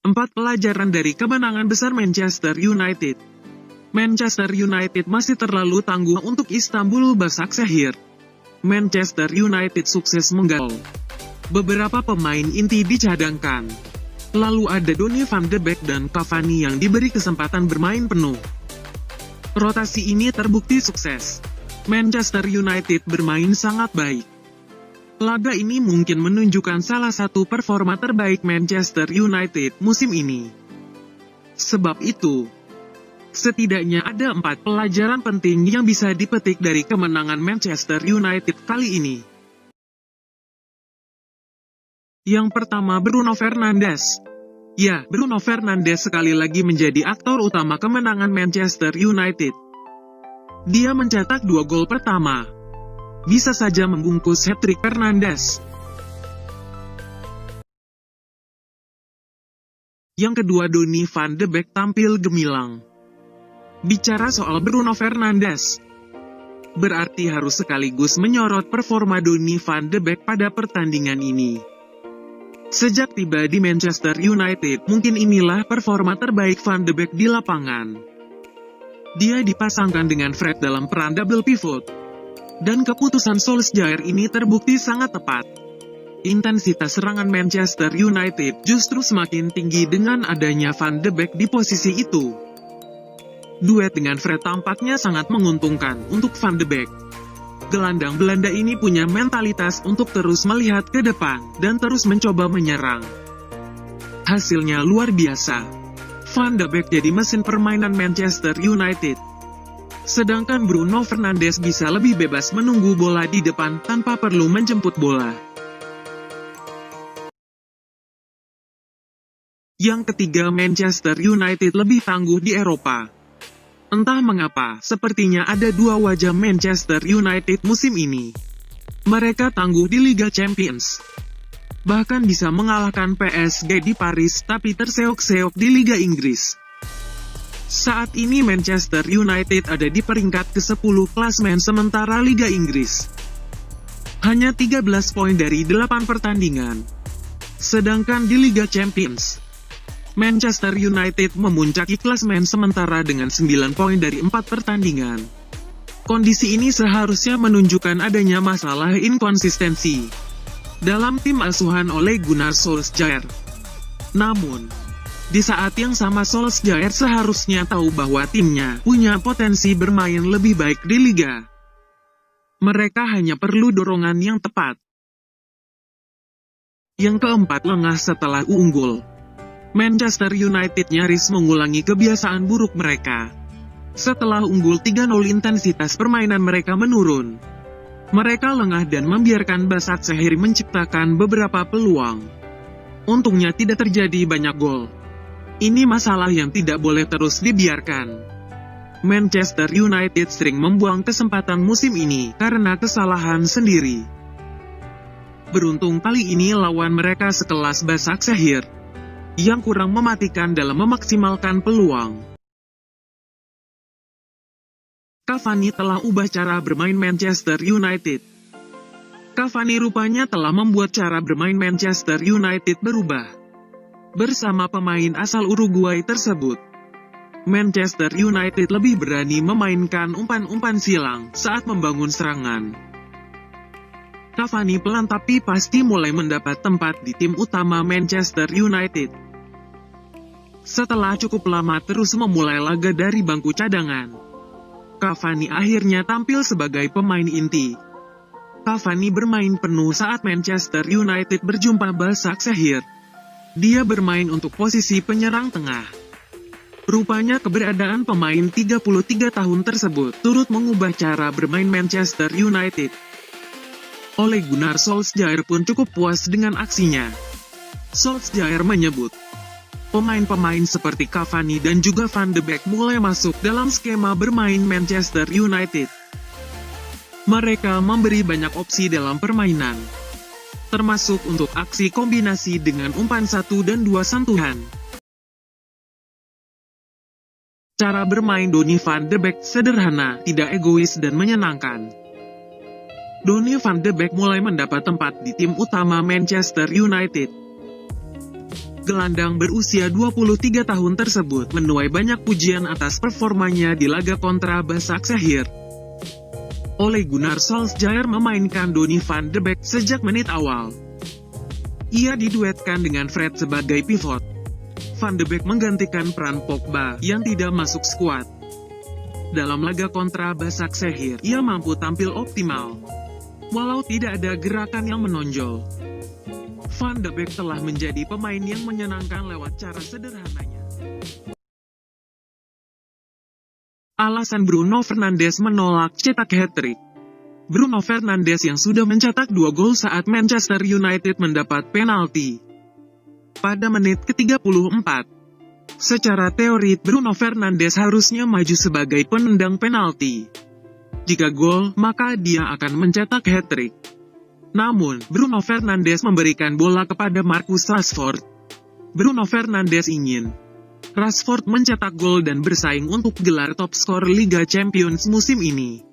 4 pelajaran dari kemenangan besar Manchester United. Manchester United masih terlalu tangguh untuk Istanbul Başakşehir. Manchester United sukses menggal beberapa pemain inti dicadangkan. Lalu ada Donny van de Beek dan Cavani yang diberi kesempatan bermain penuh. Rotasi ini terbukti sukses. Manchester United bermain sangat baik. Laga ini mungkin menunjukkan salah satu performa terbaik Manchester United musim ini. Sebab itu, setidaknya ada 4 pelajaran penting yang bisa dipetik dari kemenangan Manchester United kali ini. Yang pertama, Bruno Fernandes. Ya, Bruno Fernandes sekali lagi menjadi aktor utama kemenangan Manchester United. Dia mencetak 2 gol pertama. Bisa saja membungkus hat-trick Fernandes. Yang kedua, Donny van de Beek tampil gemilang. Bicara soal Bruno Fernandes, berarti harus sekaligus menyorot performa Donny van de Beek pada pertandingan ini. Sejak tiba di Manchester United, mungkin inilah performa terbaik Van de Beek di lapangan. Dia dipasangkan dengan Fred dalam peran double pivot. Dan keputusan Solskjaer ini terbukti sangat tepat. Intensitas serangan Manchester United justru semakin tinggi dengan adanya Van de Beek di posisi itu. Duet dengan Fred tampaknya sangat menguntungkan untuk Van de Beek. Gelandang Belanda ini punya mentalitas untuk terus melihat ke depan dan terus mencoba menyerang. Hasilnya luar biasa. Van de Beek jadi mesin permainan Manchester United. Sedangkan Bruno Fernandes bisa lebih bebas menunggu bola di depan tanpa perlu menjemput bola. Yang ketiga, Manchester United lebih tangguh di Eropa. Entah mengapa, sepertinya ada 2 wajah Manchester United musim ini. Mereka tangguh di Liga Champions. Bahkan bisa mengalahkan PSG di Paris, tapi terseok-seok di Liga Inggris. Saat ini Manchester United ada di peringkat ke-10 klasemen sementara Liga Inggris. Hanya 13 poin dari 8 pertandingan. Sedangkan di Liga Champions, Manchester United memuncaki klasemen sementara dengan 9 poin dari 4 pertandingan. Kondisi ini seharusnya menunjukkan adanya masalah inkonsistensi dalam tim asuhan oleh Gunnar Solskjaer. Namun, di saat yang sama Solskjaer seharusnya tahu bahwa timnya punya potensi bermain lebih baik di liga. Mereka hanya perlu dorongan yang tepat. Yang keempat, lengah setelah unggul. Manchester United nyaris mengulangi kebiasaan buruk mereka. Setelah unggul 3-0 intensitas permainan mereka menurun. Mereka lengah dan membiarkan Başakşehir menciptakan beberapa peluang. Untungnya tidak terjadi banyak gol. Ini masalah yang tidak boleh terus dibiarkan. Manchester United sering membuang kesempatan musim ini karena kesalahan sendiri. Beruntung kali ini lawan mereka sekelas Başakşehir, yang kurang mematikan dalam memaksimalkan peluang. Cavani telah ubah cara bermain Manchester United. Cavani rupanya telah membuat cara bermain Manchester United berubah. Bersama pemain asal Uruguay tersebut, Manchester United lebih berani memainkan umpan-umpan silang saat membangun serangan. Cavani pelan tapi pasti mulai mendapat tempat di tim utama Manchester United. Setelah cukup lama terus memulai laga dari bangku cadangan, Cavani akhirnya tampil sebagai pemain inti. Cavani bermain penuh saat Manchester United berjumpa Başakşehir. Dia bermain untuk posisi penyerang tengah. Rupanya keberadaan pemain 33 tahun tersebut turut mengubah cara bermain Manchester United. Ole Gunnar Solskjaer pun cukup puas dengan aksinya. Solskjaer menyebut, pemain-pemain seperti Cavani dan juga Van de Beek mulai masuk dalam skema bermain Manchester United. Mereka memberi banyak opsi dalam permainan, termasuk untuk aksi kombinasi dengan umpan 1 dan 2 sentuhan. Cara bermain Donny van de Beek sederhana, tidak egois dan menyenangkan. Donny van de Beek mulai mendapat tempat di tim utama Manchester United. Gelandang berusia 23 tahun tersebut menuai banyak pujian atas performanya di laga kontra Başakşehir. Ole Gunnar Solskjaer memainkan Donny van de Beek sejak menit awal. Ia diduetkan dengan Fred sebagai pivot. Van de Beek menggantikan peran Pogba yang tidak masuk skuad. Dalam laga kontra Başakşehir, ia mampu tampil optimal, walau tidak ada gerakan yang menonjol. Van de Beek telah menjadi pemain yang menyenangkan lewat cara sederhananya. Alasan Bruno Fernandes menolak cetak hat-trick. Bruno Fernandes yang sudah mencetak 2 gol saat Manchester United mendapat penalti pada menit ke-34. Secara teori, Bruno Fernandes harusnya maju sebagai penendang penalti. Jika gol, maka dia akan mencetak hat-trick. Namun, Bruno Fernandes memberikan bola kepada Marcus Rashford. Bruno Fernandes ingin Rashford mencetak gol dan bersaing untuk gelar top skor Liga Champions musim ini.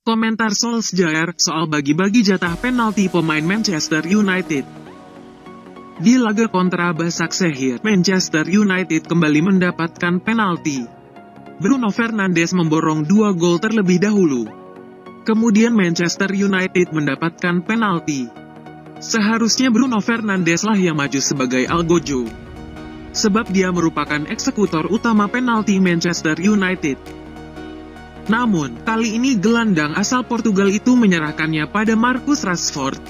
Komentar Solskjaer soal bagi-bagi jatah penalti pemain Manchester United. Di laga kontra Başakşehir, Manchester United kembali mendapatkan penalti. Bruno Fernandes memborong 2 gol terlebih dahulu. Kemudian Manchester United mendapatkan penalti. Seharusnya Bruno Fernandes lah yang maju sebagai algojo, sebab dia merupakan eksekutor utama penalti Manchester United. Namun, kali ini gelandang asal Portugal itu menyerahkannya pada Marcus Rashford,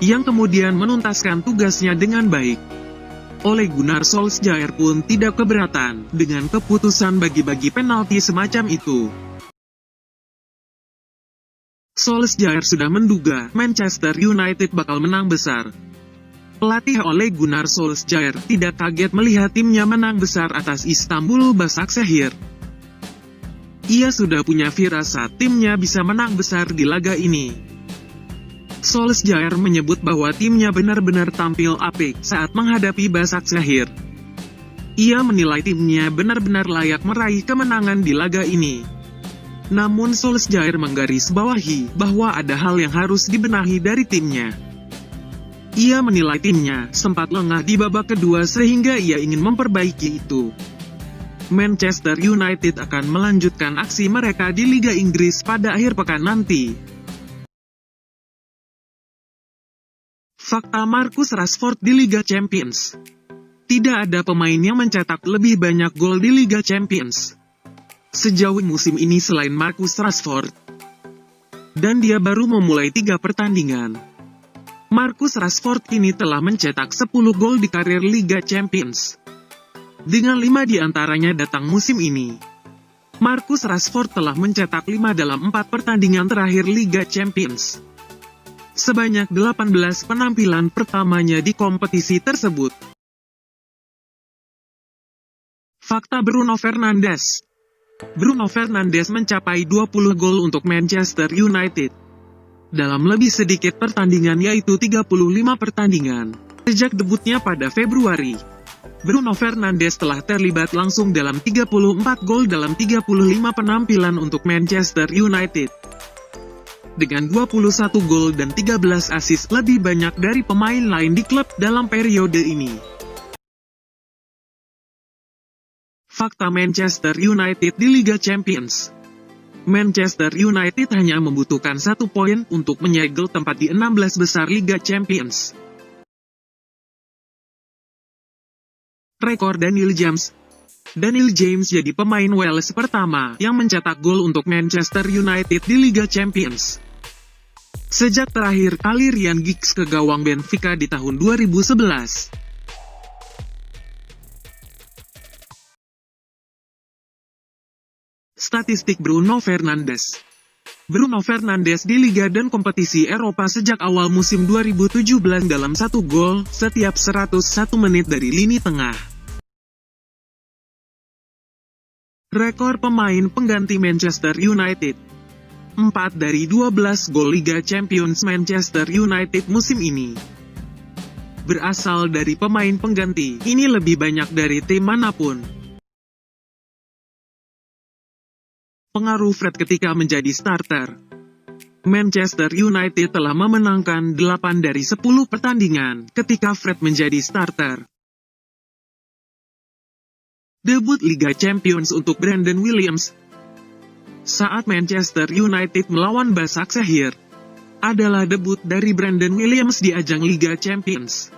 yang kemudian menuntaskan tugasnya dengan baik. Ole Gunnar Solskjaer pun tidak keberatan dengan keputusan bagi-bagi penalti semacam itu. Solskjaer sudah menduga Manchester United bakal menang besar. Pelatih Ole Gunnar Solskjaer tidak kaget melihat timnya menang besar atas Istanbul Başakşehir. Ia sudah punya firasat timnya bisa menang besar di laga ini. Solskjaer menyebut bahwa timnya benar-benar tampil apik saat menghadapi Başakşehir. Ia menilai timnya benar-benar layak meraih kemenangan di laga ini. Namun Solskjaer menggarisbawahi bahwa ada hal yang harus dibenahi dari timnya. Ia menilai timnya sempat lengah di babak kedua sehingga ia ingin memperbaiki itu. Manchester United akan melanjutkan aksi mereka di Liga Inggris pada akhir pekan nanti. Fakta Marcus Rashford di Liga Champions. Tidak ada pemain yang mencetak lebih banyak gol di Liga Champions sejauh musim ini selain Marcus Rashford. Dan dia baru memulai 3 pertandingan. Marcus Rashford kini telah mencetak 10 gol di karir Liga Champions, dengan 5 diantaranya datang musim ini. Marcus Rashford telah mencetak 5 dalam 4 pertandingan terakhir Liga Champions. Sebanyak 18 penampilan pertamanya di kompetisi tersebut. Fakta Bruno Fernandes. Bruno Fernandes mencapai 20 gol untuk Manchester United dalam lebih sedikit pertandingan, yaitu 35 pertandingan. Sejak debutnya pada Februari, Bruno Fernandes telah terlibat langsung dalam 34 gol dalam 35 penampilan untuk Manchester United. Dengan 21 gol dan 13 assist lebih banyak dari pemain lain di klub dalam periode ini. Fakta Manchester United di Liga Champions. Manchester United hanya membutuhkan 1 poin untuk menyegel tempat di 16 besar Liga Champions. Rekor Daniel James. Daniel James jadi pemain Wales pertama yang mencetak gol untuk Manchester United di Liga Champions sejak terakhir kali Ryan Giggs ke gawang Benfica di tahun 2011. Statistik Bruno Fernandes. Bruno Fernandes di Liga dan kompetisi Eropa sejak awal musim 2017 dalam 1 gol setiap 101 menit dari lini tengah. Rekor pemain pengganti Manchester United. 4 dari 12 gol Liga Champions Manchester United musim ini berasal dari pemain pengganti. Ini lebih banyak dari tim manapun. Pengaruh Fred ketika menjadi starter. Manchester United telah memenangkan 8 dari 10 pertandingan ketika Fred menjadi starter. Debut Liga Champions untuk Brandon Williams saat Manchester United melawan Başakşehir adalah debut dari Brandon Williams di ajang Liga Champions.